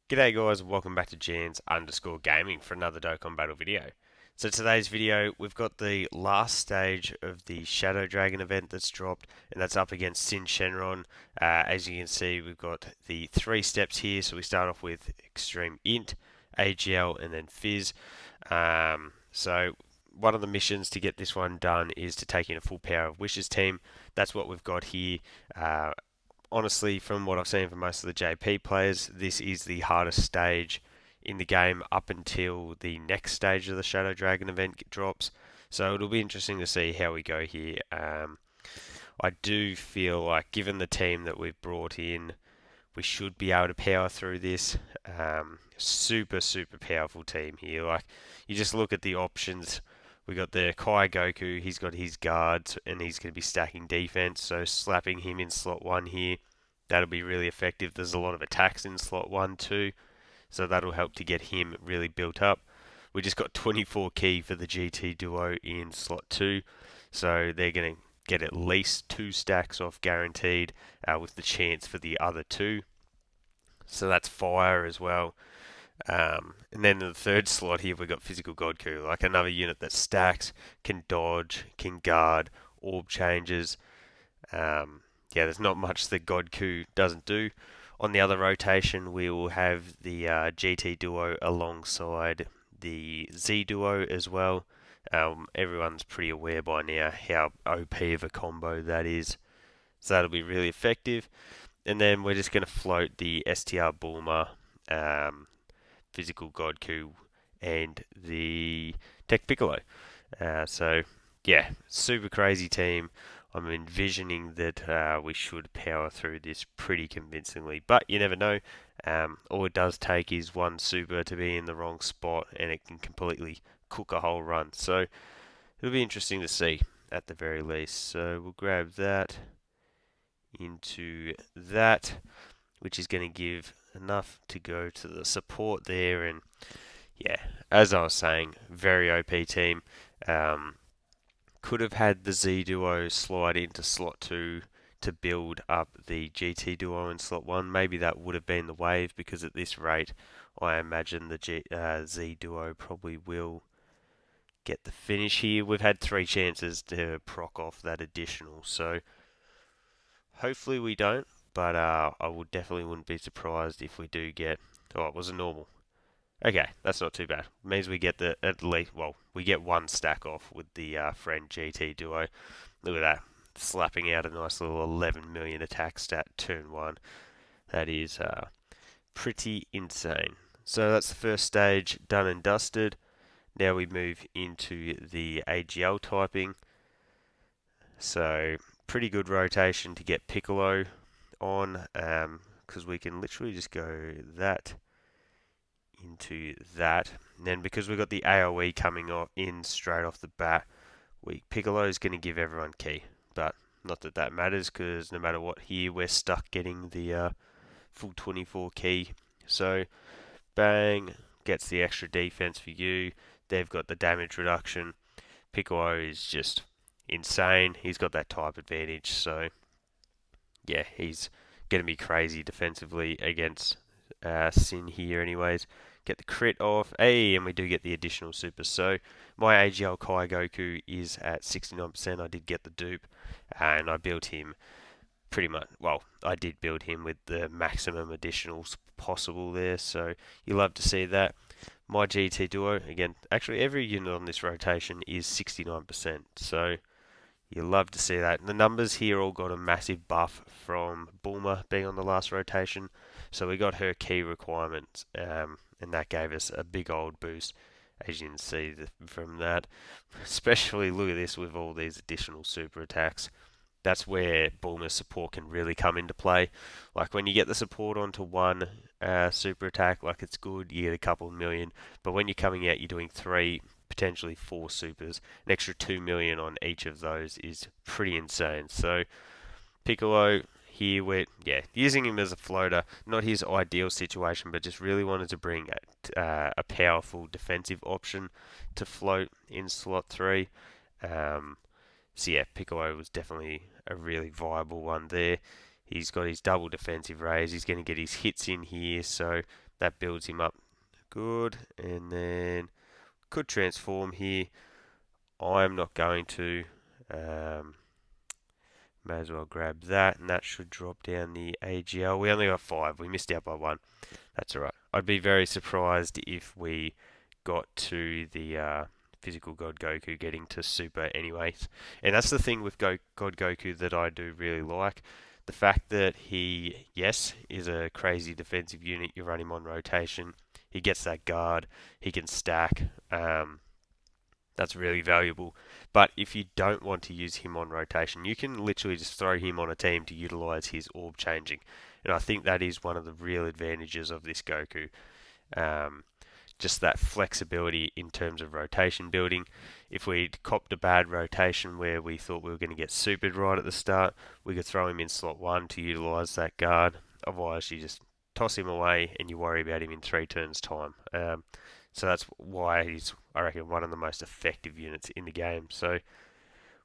G'day guys, and welcome back to Jans_Gaming for another Dokkan Battle video. So today's video, we've got the last stage of the Shadow Dragon event that's dropped, and that's up against Syn Shenron. As you can see, we've got the 3 steps here, so we start off with Extreme Int, AGL, and then Fizz. So one of the missions to get this one done is to take in a full Power of Wishes team. That's what we've got here. Honestly, from what I've seen from most of the JP players, this is the hardest stage in the game up until the next stage of the Shadow Dragon event drops. So it'll be interesting to see how we go here. I do feel like, given the team that we've brought in, we should be able to power through this. Super powerful team here. Like, you just look at the options. We got the Kai Goku, he's got his guards, and he's going to be stacking defense, so slapping him in slot 1 here, that'll be really effective. There's a lot of attacks in slot 1 too, so that'll help to get him really built up. We just got 24 key for the GT duo in slot 2, so they're going to get at least 2 stacks off guaranteed, with the chance for the other 2. So that's fire as well. And then in the third slot here, we've got Physical Godku, like another unit that stacks, can dodge, can guard, orb changes. Yeah, there's not much that Godku doesn't do. On the other rotation, we will have the GT duo alongside the Z duo as well. Everyone's pretty aware by now how OP of a combo that is. So that'll be really effective. And then we're just going to float the STR Bulma, Physical Godku, and the Tech Piccolo. So, yeah, super crazy team. I'm envisioning that we should power through this pretty convincingly, but you never know. All it does take is one super to be in the wrong spot, and it can completely cook a whole run. So, it'll be interesting to see at the very least. So, we'll grab that into that, which is going to give enough to go to the support there. And yeah, as I was saying, very OP team. Could have had the Z duo slide into slot 2 to build up the GT duo in slot 1. Maybe that would have been the wave, because at this rate, I imagine the Z duo probably will get the finish here. We've had 3 chances to proc off that additional, so hopefully we don't, but I would definitely wouldn't be surprised if we do get. Oh, it was a normal. Okay, that's not too bad. It means we get the at least. Well, we get 1 stack off with the friend GT duo. Look at that, slapping out a nice little 11 million attack stat turn 1. That is pretty insane. So that's the first stage done and dusted. Now we move into the AGL typing. So pretty good rotation to get Piccolo on, because we can literally just go that into that. And then because we've got the AoE coming in straight off the bat, Piccolo is going to give everyone key. But not that that matters, because no matter what here, we're stuck getting the full 24 key. So bang, gets the extra defense for you. They've got the damage reduction. Piccolo is just insane. He's got that type advantage, so yeah, he's going to be crazy defensively against Syn here anyways. Get the crit off, hey, and we do get the additional super. So my AGL Kai Goku is at 69%. I did get the dupe, and I built him pretty much, well, I did build him with the maximum additionals possible there, so you love to see that. My GT duo, again, actually every unit on this rotation is 69%, so you love to see that. The numbers here all got a massive buff from Bulma being on the last rotation, so we got her key requirements, and that gave us a big old boost, as you can see from that. Especially look at this with all these additional super attacks. That's where Bulma's support can really come into play. Like when you get the support onto one super attack, like it's good, you get a couple of million. But when you're coming out, you're doing 3, potentially 4 supers. An extra 2 million on each of those is pretty insane. So Piccolo here, we're using him as a floater, not his ideal situation, but just really wanted to bring a powerful defensive option to float in slot 3. So yeah, Piccolo was definitely a really viable one there. He's got his double defensive raise. He's going to get his hits in here, so That builds him up good, and then could transform here. I'm not going to. Um, May as well grab that, and that should drop down the AGL. We only got 5. We missed out by 1. That's alright. I'd be very surprised if we got to the physical God Goku getting to Super anyways. And that's the thing with God Goku that I do really like. The fact that he, yes, is a crazy defensive unit. You run him on rotation. He gets that guard. He can stack. That's really valuable. But if you don't want to use him on rotation, you can literally just throw him on a team to utilize his orb changing. And I think that is one of the real advantages of this Goku. Um, just that flexibility in terms of rotation building. If we'd copped a bad rotation where we thought we were going to get supered right at the start, we could throw him in slot 1 to utilize that guard. Otherwise, you just toss him away and you worry about him in 3 turns' time. So that's why he's, I reckon, one of the most effective units in the game. So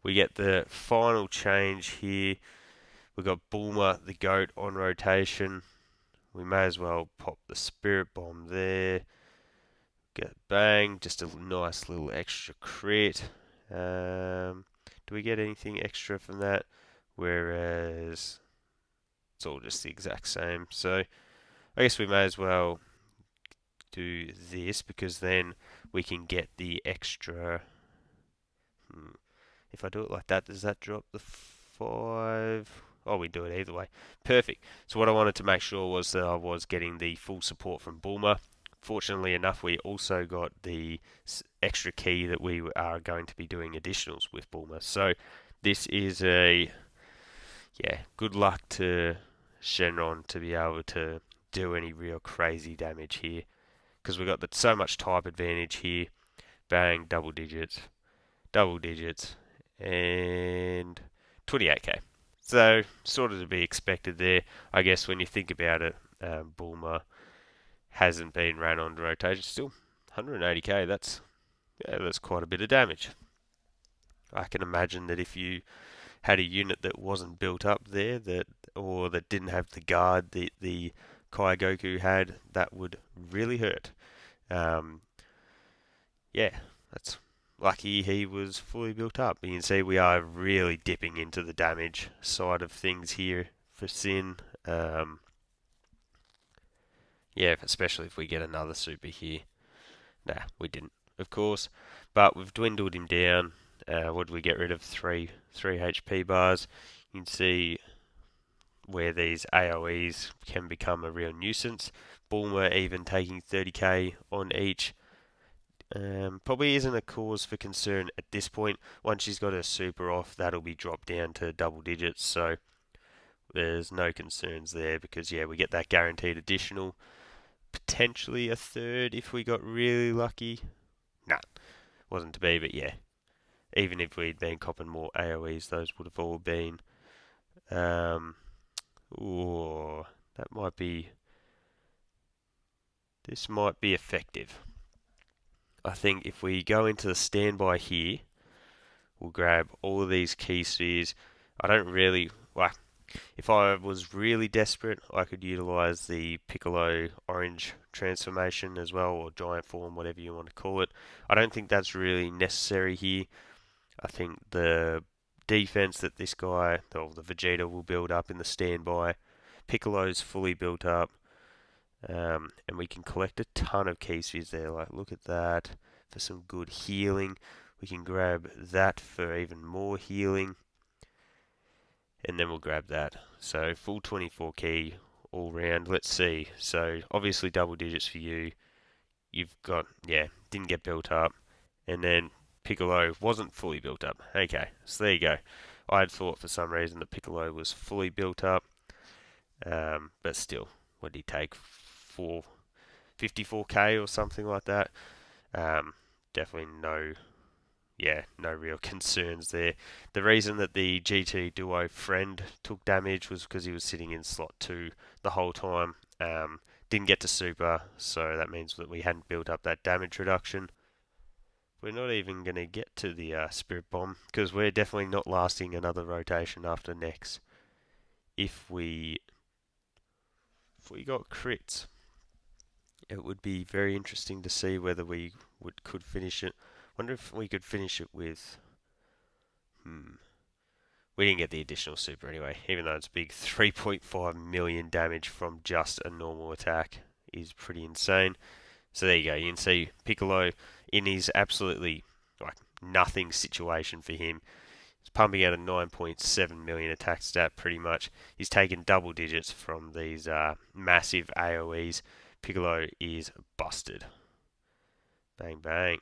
we get the final change here. We've got Bulma, the GOAT, on rotation. We may as well pop the Spirit Bomb there. Get bang, just a nice little extra crit. Do we get anything extra from that? Whereas it's all just the exact same. So I guess we may as well do this because then we can get the extra. If I do it like that, does that drop the 5? Oh, we do it either way. Perfect. So what I wanted to make sure was that I was getting the full support from Bulma. Fortunately enough, we also got the extra key that we are going to be doing additionals with Bulma. So this is good luck to Shenron to be able to do any real crazy damage here. Because we've got so much type advantage here. Bang, double digits, and 28k. So, sort of to be expected there. I guess when you think about it, Bulma hasn't been ran on rotation. Still, 180k, that's quite a bit of damage. I can imagine that if you had a unit that wasn't built up there, that didn't have the guard that the Kai Goku had, that would really hurt. Yeah, that's lucky he was fully built up. You can see we are really dipping into the damage side of things here for Syn. Yeah, especially if we get another super here. Nah, we didn't, of course. But we've dwindled him down. What did we get rid of? Three HP bars. You can see where these AoEs can become a real nuisance. Bulma even taking 30k on each. Probably isn't a cause for concern at this point. Once she's got her super off, that'll be dropped down to double digits. So there's no concerns there because, yeah, we get that guaranteed additional. Potentially a third if we got really lucky. Nah, wasn't to be, but yeah. Even if we'd been copping more AoEs, those would have all been. Ooh, that might be. This might be effective. I think if we go into the standby here, we'll grab all of these key spheres. I don't really. Well, if I was really desperate, I could utilize the Piccolo orange transformation as well, or giant form, whatever you want to call it. I don't think that's really necessary here. I think the defense that this guy, or the Vegeta, will build up in the standby. Piccolo's fully built up. And we can collect a ton of key spheres there. Like, look at that for some good healing. We can grab that for even more healing. And then we'll grab that. So full 24 key all round. Let's see. So obviously double digits for you. You've got, didn't get built up. And then Piccolo wasn't fully built up. Okay, so there you go. I had thought for some reason that Piccolo was fully built up. But still, what did he take? 54k or something like that. Definitely no real concerns there. The reason that the GT Duo friend took damage was because he was sitting in slot 2 the whole time. Didn't get to super, so that means that we hadn't built up that damage reduction. We're not even going to get to the Spirit Bomb, because we're definitely not lasting another rotation after next. If we got crits. It would be very interesting to see whether we could finish it. Wonder if we could finish it with. We didn't get the additional super anyway, even though it's big. 3.5 million damage from just a normal attack is pretty insane. So there you go. You can see Piccolo in his absolutely like nothing situation for him. He's pumping out a 9.7 million attack stat pretty much. He's taken double digits from these massive AoEs. Piccolo is busted. Bang bang.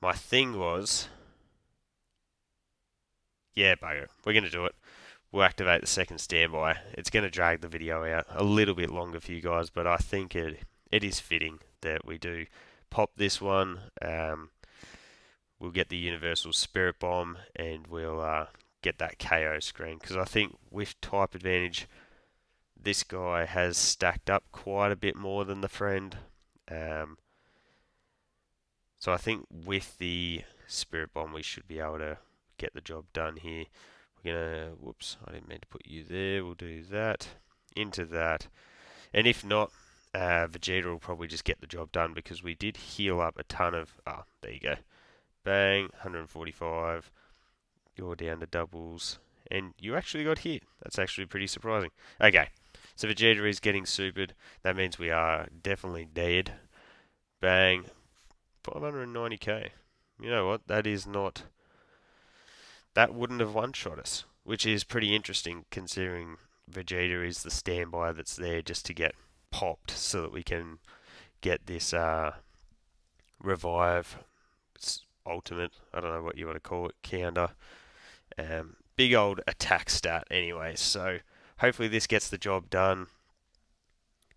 My thing was, yeah, bugger. We're going to do it. We'll activate the second standby. It's going to drag the video out a little bit longer for you guys, but I think it is fitting that we do pop this one. We'll get the Universal Spirit Bomb, and we'll get that KO screen, because I think with type advantage, this guy has stacked up quite a bit more than the friend. So I think with the Spirit Bomb, we should be able to get the job done here. We're gonna, whoops, I didn't mean to put you there. We'll do that, into that. And if not, Vegeta will probably just get the job done, because we did heal up a ton of, there you go. Bang, 145. You're down to doubles. And you actually got hit. That's actually pretty surprising. Okay, so Vegeta is getting supered. That means we are definitely dead. Bang, 590k. You know what? That is not. That wouldn't have one-shot us, which is pretty interesting considering Vegeta is the standby that's there just to get popped so that we can get this revive ultimate. I don't know what you want to call it, counter. Big old attack stat anyway, so hopefully this gets the job done,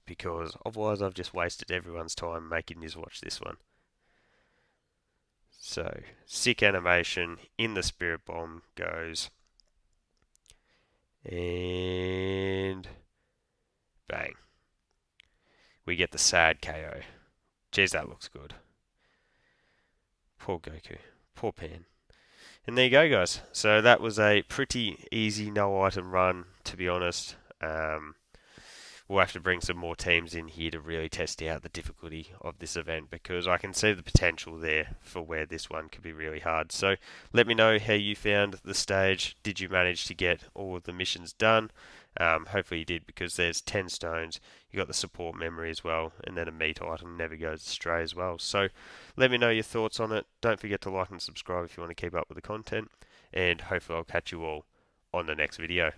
because otherwise I've just wasted everyone's time making you watch this one. So, sick animation, in the Spirit Bomb goes, and bang. We get the sad KO. Jeez, that looks good. Poor Goku. Poor Pan. And there you go, guys. So that was a pretty easy no-item run, to be honest. We'll have to bring some more teams in here to really test out the difficulty of this event, because I can see the potential there for where this one could be really hard. So let me know how you found the stage. Did you manage to get all of the missions done? Hopefully you did, because there's 10 stones. You got the support memory as well, and then a meat item never goes astray as well. So let me know your thoughts on it. Don't forget to like and subscribe if you want to keep up with the content, and hopefully I'll catch you all on the next video.